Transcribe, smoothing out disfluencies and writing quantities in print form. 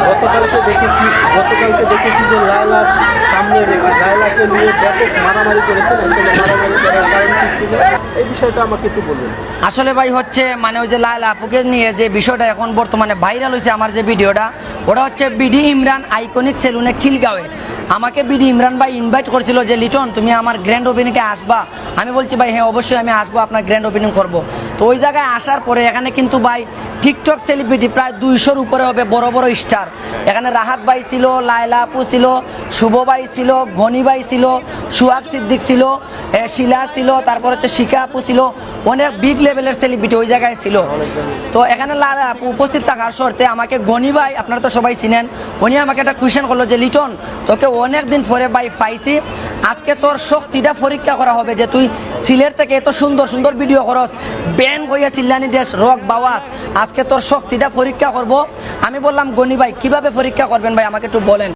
গতকালকে দেখেছি যে লায়লার সামনে রেখে লায়লাকে নিয়ে ব্যাপক মারামারি করেছেন। আসলে মারামারি করার কারণ কি ছিল, এই বিষয়টা আমাকে একটু বলবেন। আসলে ভাই হচ্ছে মানে ওই যে লায়লা আপুকে নিয়ে যে বিষয়টা এখন বর্তমানে ভাইরাল হয়েছে, আমার যে ভিডিওটা ওটা হচ্ছে বিডি ইমরান আইকনিক সেলুনে খিলগাঁওয়ে আমাকে বিডি ইমরান ভাই ইনভাইট করেছিল যে লিটন তুমি আমার গ্র্যান্ড ওপেনিংয়ে আসবা। আমি বলছি ভাই হ্যাঁ অবশ্যই আমি আসবো, আপনার গ্র্যান্ড ওপেনিং করবো। তো ওই জায়গায় আসার পরে এখানে কিন্তু ভাই টিকটক সেলিব্রিটি প্রায় 200-র উপরে হবে, বড় বড় স্টার। এখানে রাহাত ভাই ছিল, লায়লা আপু ছিল, শুভ ভাই ছিল, গনি ভাই ছিল, সুহাগ সিদ্দিক ছিল, শিলা ছিল, তারপর হচ্ছে শিকা আপু ছিল, অনেক বিগ লেভেলের সেলিব্রিটি ওই জায়গায় ছিল। তো এখানে লায়লা আপু উপস্থিত থাকার শর্তে আমাকে গনি ভাই, আপনারা তো সবাই চিনেন, উনি আমাকে একটা কোয়েশ্চেন করলো যে লিটন তোকে অনেক দিন পরে ভাই পাইছি, আজকে তোর শক্তিটা পরীক্ষা করা হবে যে তুই সিলেট থেকে এত সুন্দর সুন্দর ভিডিও করস, ব্যান হইয়া চিল্লানি দেশ রক বাওয়াস, আজকে তোর শক্তিটা পরীক্ষা করব। আমি বললাম গনি ভাই কিভাবে পরীক্ষা করবেন ভাই আমাকে একটু বলেন।